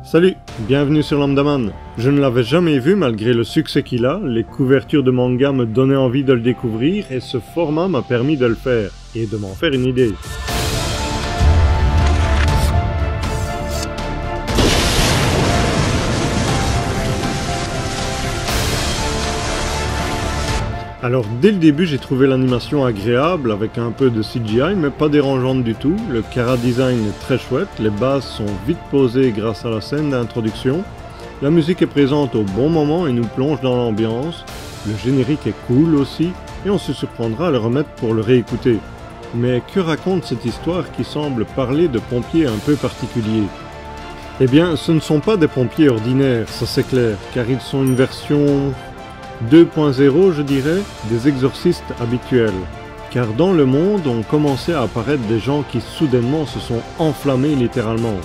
Salut, bienvenue sur Lambdaman. Je ne l'avais jamais vu malgré le succès qu'il a, les couvertures de manga me donnaient envie de le découvrir et ce format m'a permis de le faire, et de m'en faire une idée. Alors dès le début j'ai trouvé l'animation agréable avec un peu de CGI mais pas dérangeante du tout, le chara-design est très chouette, les bases sont vite posées grâce à la scène d'introduction, la musique est présente au bon moment et nous plonge dans l'ambiance, le générique est cool aussi et on se surprendra à le remettre pour le réécouter. Mais que raconte cette histoire qui semble parler de pompiers un peu particuliers? Eh bien ce ne sont pas des pompiers ordinaires, ça c'est clair, car ils sont une version 2.0 je dirais, des exorcistes habituels. Car dans le monde ont commencé à apparaître des gens qui soudainement se sont enflammés littéralement.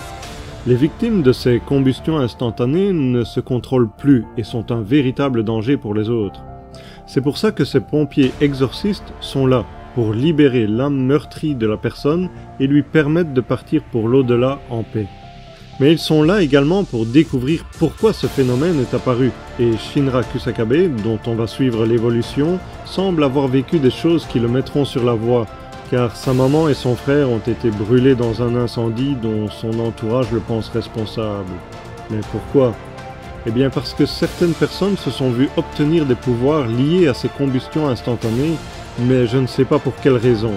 Les victimes de ces combustions instantanées ne se contrôlent plus et sont un véritable danger pour les autres. C'est pour ça que ces pompiers exorcistes sont là, pour libérer l'âme meurtrie de la personne et lui permettre de partir pour l'au-delà en paix. Mais ils sont là également pour découvrir pourquoi ce phénomène est apparu, et Shinra Kusakabe, dont on va suivre l'évolution, semble avoir vécu des choses qui le mettront sur la voie, car sa maman et son frère ont été brûlés dans un incendie dont son entourage le pense responsable. Mais pourquoi? Eh bien parce que certaines personnes se sont vues obtenir des pouvoirs liés à ces combustions instantanées, mais je ne sais pas pour quelle raison.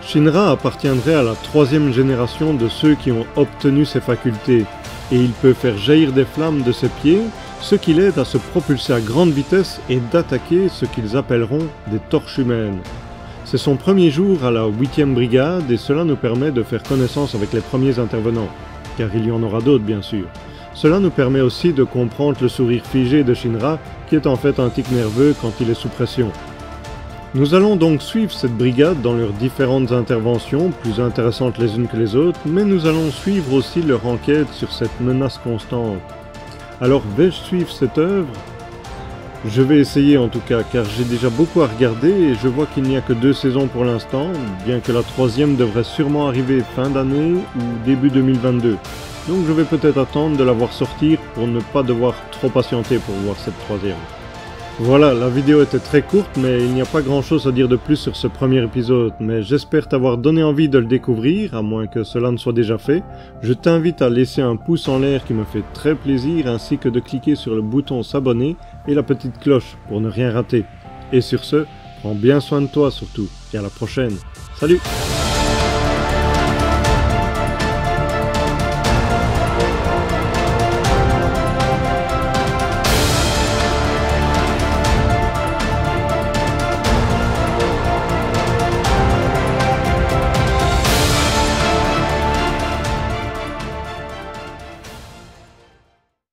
Shinra appartiendrait à la troisième génération de ceux qui ont obtenu ces facultés, et il peut faire jaillir des flammes de ses pieds, ce qui l'aide à se propulser à grande vitesse et d'attaquer ce qu'ils appelleront des torches humaines. C'est son premier jour à la 8e brigade et cela nous permet de faire connaissance avec les premiers intervenants, car il y en aura d'autres bien sûr. Cela nous permet aussi de comprendre le sourire figé de Shinra, qui est en fait un tic nerveux quand il est sous pression. Nous allons donc suivre cette brigade dans leurs différentes interventions, plus intéressantes les unes que les autres, mais nous allons suivre aussi leur enquête sur cette menace constante. Alors vais-je suivre cette œuvre? Je vais essayer en tout cas, car j'ai déjà beaucoup à regarder et je vois qu'il n'y a que 2 saisons pour l'instant, bien que la 3e devrait sûrement arriver fin d'année ou début 2022. Donc je vais peut-être attendre de la voir sortir pour ne pas devoir trop patienter pour voir cette 3e. Voilà, la vidéo était très courte, mais il n'y a pas grand chose à dire de plus sur ce premier épisode, mais j'espère t'avoir donné envie de le découvrir, à moins que cela ne soit déjà fait. Je t'invite à laisser un pouce en l'air qui me fait très plaisir, ainsi que de cliquer sur le bouton s'abonner et la petite cloche pour ne rien rater. Et sur ce, prends bien soin de toi surtout, et à la prochaine. Salut!